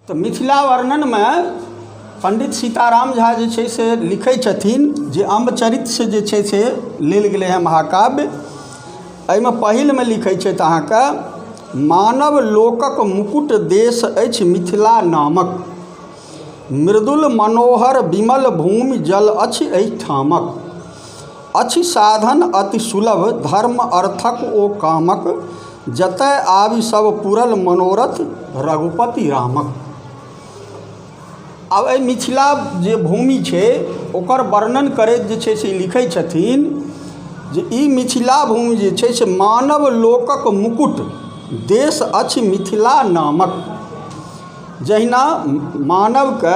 तो मिथिला वर्णन में पंडित सीताराम झा जे छै से लिखै छथिन जे अम्बचरित से जे छै से लेल गेलै है महाकाव्य। एहिमे पहिल में लिखै छथि अहाँके मानव लोकक मुकुट देश अछि मिथिला नामक, मृदुल मनोहर विमल भूमि जल अछि एहिठामक, अछि साधन अति सुलभ धर्म अर्थक ओ कामक, जतय आबि सब पूरल मनोरथ रघुपति रामक। अब एहि मिथिला जे भूमि छै ओकर वर्णन करैत जे छै से लिखै छथिन जे ई मिथिला भूमि जे छै से मानव लोकक मुकुट देश अछि मिथिला नामक। जहिना मानवके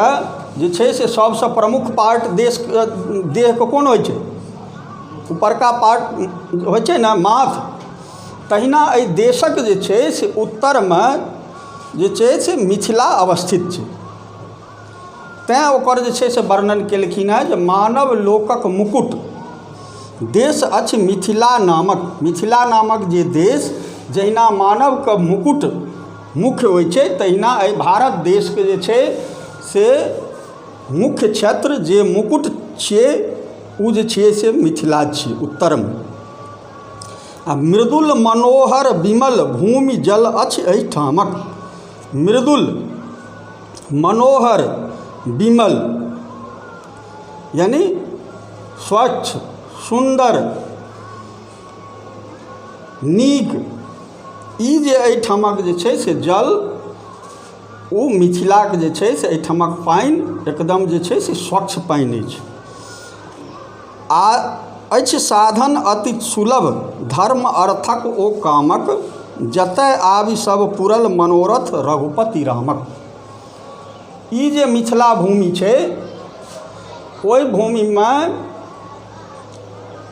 जे छै से सबसँ प्रमुख पार्ट देहके कोन होइ छै, ऊपरका पार्ट होइ छै ने माथ, तहिना एहि देशक जे छै से उत्तरमे जे छै से मिथिला अवस्थित छै। तैँ ओकर जे छै से वर्णन केलखिन हेँ जे मानव लोकक मुकुट देश अछि मिथिला नामक। मिथिला नामक जे देश जहिना मानवके मुकुट मुख्य होइ छै, तहिना एहि भारत देशके जे छै से मुख्य क्षेत्र जे मुकुट छियै ओ जे छियै से मिथिला छियै उत्तरमे। आ मृदुल मनोहर विमल भूमि जल अछि एहिठामक। मृदुल मनोहर विमल यानी स्वच्छ सुंदर नीक, ई जे एहिठामक जे छै से जल ओ मिथिलाके जे छै से एहिठामक पानि एकदम जे छै से स्वच्छ पानि अछि। आ अछि साधन अति सुलभ धर्म अर्थक ओ कामक, जतय आबि सब पूरल मनोरथ रघुपति रामक। ई जे मिथिला भूमि छै ओहि भूमिमे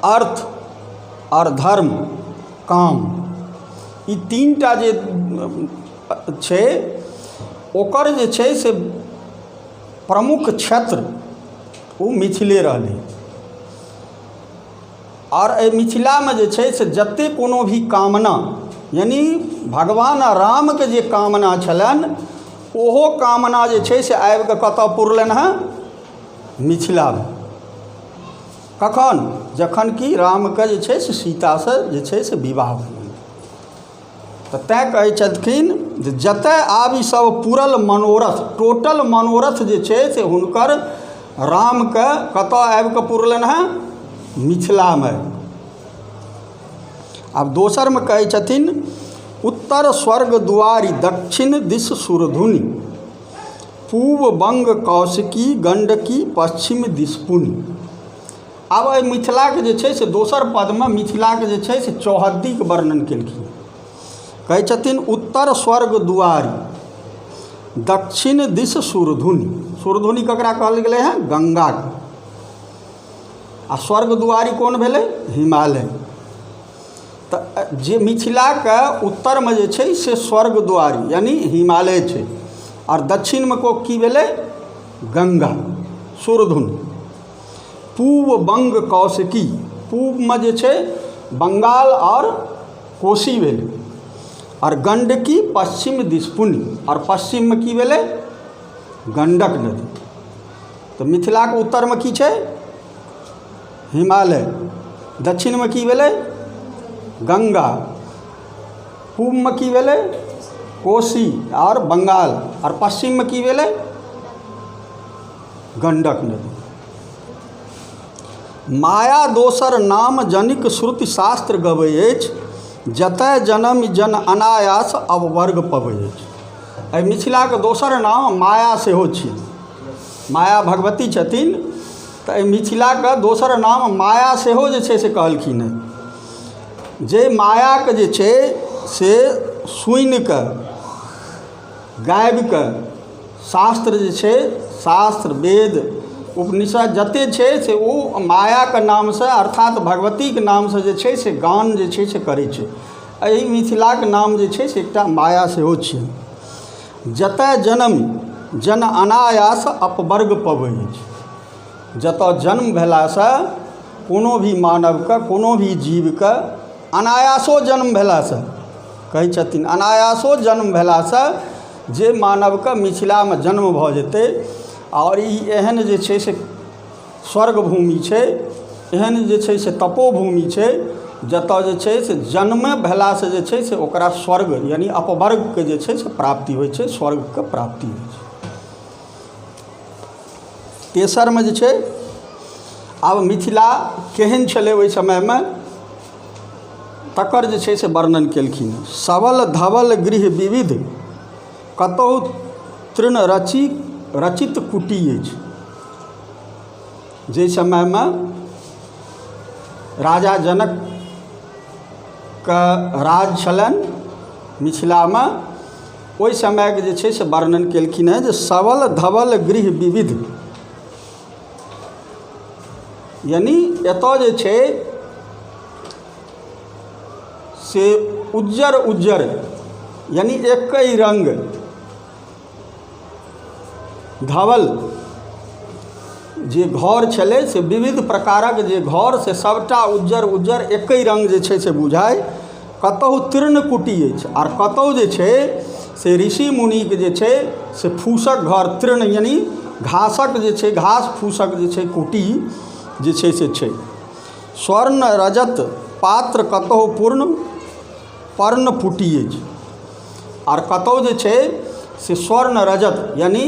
अर्थ और धर्म काम ई तीनटा जे छै ओकर जे छै से प्रमुख क्षेत्र ओ मिथिले रहलै। और एहि मिथिलामे जे छै से जतेक कोनो भी कामना यानी भगवान रामके जे कामना छलनि ओहो कामना जे छै से आबि कऽ कतऽ पुरलनि हँ, मिथिलामे। कखन? जखन कि रामके जे छै से सीतासँ जे छै से विवाह भेलनि। तऽ तैँ कहै छथिन जे जतय आबि सब पूरल मनोरथ, टोटल मनोरथ जे छै से हुनकर रामके कतऽ आबि कऽ पुरलनि हँ, मिथिलामे। आब दोसरमे कहै छथिन उत्तर स्वर्ग दुआरी दक्षिण दिश सुरधुनि, पूब बंग कौशिकी गंडकी पश्चिम दिश पुनि। आब एहि मिथिलाके जे छै से दोसर पदमे मिथिलाके जे छै से चौहद्दीके वर्णन केलखिन। कहै छथिन उत्तर स्वर्ग दुआरी दक्षिण दिश सुरधुनि। सुरधुनि ककरा कहल गेलै हँ? गंगाके। आ स्वर्ग दुआरी कोन भेलै? हिमालय। तऽ जे मिथिलाके उत्तरमे जे छै से स्वर्ग दुआरी यानी हिमालय छै, और दक्षिणमे को की भेलै? गंगा सुरधुनि। पूब बंग कौशिकी, पूबमे जे छै बंगाल और कोशी भेलै, और गंडकी पश्चिम दिश पुनि, और पश्चिममे की भेलै? गंडक नदी। तऽ मिथिलाके उत्तरमे की छै? हिमालय। दक्षिणमे की भेलै? गंगा। पूबमे की भेलै? कोशी और बंगाल, और पश्चिममे की भेलै? गंडक नदी। माया दोसर नाम जनिक श्रुति शास्त्र गबै अछि, जतय जन्म जन अनायास अववर्ग पबै अछि। एहि मिथिलाके दोसर नाम माया सेहो छियै। माया भगवती छथिन, तऽ एहि मिथिलाके दोसर नाम माया सेहो जे छै से कहलखिन हेँ। जे मायाके जे छै से सुनि कऽ गाबि कऽ शास्त्र जे छै, शास्त्र वेद उपनिषद जतेक छै से ओ मायाके नामसँ अर्थात भगवतीके नामसँ जे छै से गान जे छै से करै छै। एहि मिथिलाके नाम जे छै से एकटा माया सेहो छियै। जतय जन्म जन अनायास अपवर्ग पबै अछि। जतऽ जन्म भेलासँ कोनो भी मानवके, कोनो भी जीवके अनायासो जन्म भेलासँ, कहै छथिन अनायासो जन्म भेलासँ जे मानवके मिथिलामे जन्म भऽ जेतै आओर ई एहन जे छै से स्वर्ग भूमि छै, एहन जे छै से तपोभूमि छै जतऽ जे छै से जन्म भेलासँ जे छै से ओकरा स्वर्ग यानी अपवर्गके जे छै से प्राप्ति होइ छै, स्वर्गके प्राप्ति होइ छै। तेसरमे जे छै आब मिथिला केहन छलै ओहि समयमे तकर जे छै से वर्णन केलखिन। सबल धवल गृह विविध कतहु तृण रचित कुटी अछि। जाहि समयमे राजा जनकके राज छलनि मिथिलामे, ओहि समयके जे छै से वर्णन केलखिन हेँ जे सबल धवल गृह विविध, यानी एतऽ जे छै से उज्जर उज्जर यानी एकई रंग, धवल जे घर छलै से विविध प्रकारक जे घर से सबटा उज्जर उज्जर एकई रंग जे छै से बुझाय। कतहु तृणकुटी अछि आओर कतहु जे छै से ऋषि मुनिके जे छै से फूसक घर, तृण यानी घासक जे छै, घास फूसक जे छै कुटी जे छै से छै। स्वर्ण रजत पात्र कतहु पूर्ण पर्णपुटी अछि आओर कतहु जे छै से स्वर्ण रजत यानी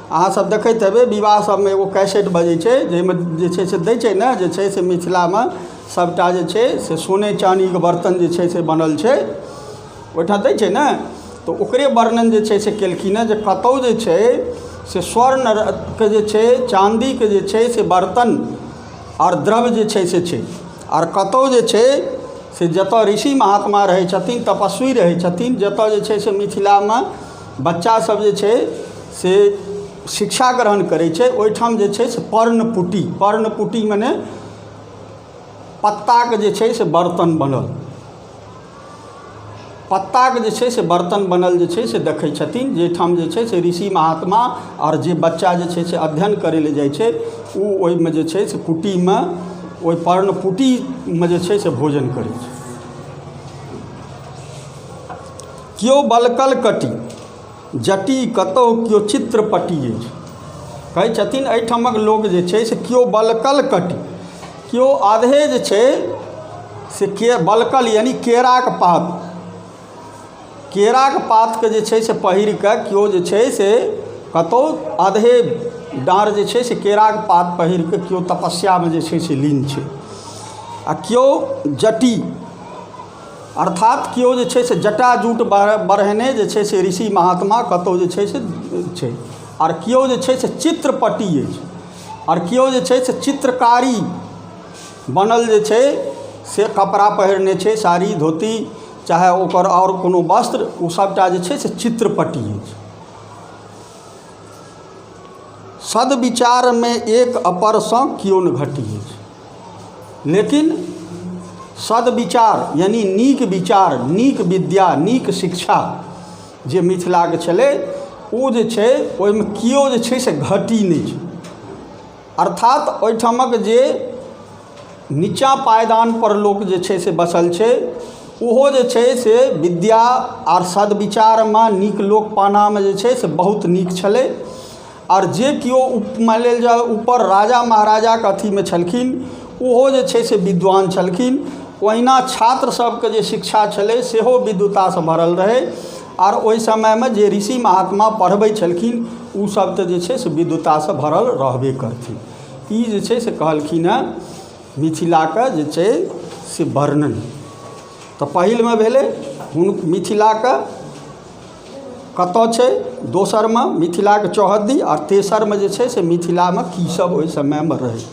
अहाँ सब देखैत हेबै विवाह सबमे एगो कैसेट बजै छै जाहिमे जे छै से दै छै ने जे छै से मिथिलामे सबटा जे छै से सोने चाँदीके बर्तन जे छै से बनल छै, ओहिठाम दै छै ने, तऽ ओकरे वर्णन जे छै से केलखिन हेँ जे कतहु जे छै से स्वर्णके जे छै, चाँदीके जे छै से बर्तन आओर द्रव्य जे छै से छै, आओर कतहु जे छै से जतऽ ऋषि महात्मा रहै छथिन, तपस्वी रहै छथिन, जतऽ जे छै से मिथिलामे बच्चासब जे छै से शिक्षा ग्रहण करै छै, ओहिठाम जे छै से पर्णपुटी, पर्णपुटी मने पत्ताके जे छै से बर्तन बनल, पत्ताके जे छै से बर्तन बनल जे छै से देखै छथिन, जाहिठाम जे छै से ऋषि महात्मा आओर जे बच्चा जे छै से अध्ययन करै लए जाइ छै ओ ओहिमे जे छै से कुटीमे, ओहि पर्णपुटीमे जे छै से भोजन करै छै। केओ बलकल कटी जटी कतहु केओ चित्रपटी अछि। कहै छथिन एहिठामक लोक जे छै से केओ बलकल कटी, केओ आधे जे छै से बलकल यानी केराक पात, केराक पातके जे छै से पहिर कऽ केओ जे छै से कतहु आधे डाँर जे छै से केराक पात पहिर कऽ केओ तपस्यामे जे छै से लीन छै। आ केओ जटी अर्थात केओ जे छै से जटाजूट बढ़ेने जे छै से ऋषि महात्मा कतहु जे छै से छै, आओर केओ जे छै से चित्रपटी अछि, आओर केओ जे छै से चित्रकारी बनल जे छै से कपड़ा पहिरने छै, साड़ी धोती चाहे ओकर आओर कोनो वस्त्र, ओ सबटा जे छै से चित्रपटी अछि। सद्विचारमे एक अपरसँ केओ न घटी अछि। लेकिन सद्विचार यानी नीक विचार, नीक विद्या, नीक शिक्षा जे मिथिलाके छलै ओ जे छै ओहिमे केओ जे छै से घटी नहि छै। अर्थात ओहिठामक जे नीचाँ पायदानपर लोक जे छै से बसल छै ओहो जे छै से विद्या आओर सद्विचारमे नीक लोक पानामे जे छै से बहुत नीक छलै। आओर जे केओ मानि लेल जाए ऊपर राजा महाराजाके अथीमे छलखिन ओहो जे छै से विद्वान छलखिन। ओहिना छात्र सबके जे शिक्षा छलै सेहो विद्वतासँ भरल रहै, आओर ओहि समयमे जे ऋषि महात्मा पढ़बै छलखिन ओ सब तऽ जे छै से विद्वतासँ भरल रहबे करथिन। ई जे छै से कहलखिन हेँ मिथिलाके जे छै से वर्णन। तऽ पहिलमे भेलै मिथिलाके कतऽ छै, दोसरमे मिथिलाके चौहद्दी, आओर तेसरमे जे छै से मिथिलामे की सब ओहि समयमे रहै।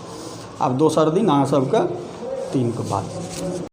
आब दोसर दिन अहाँ सबके 3 के बाद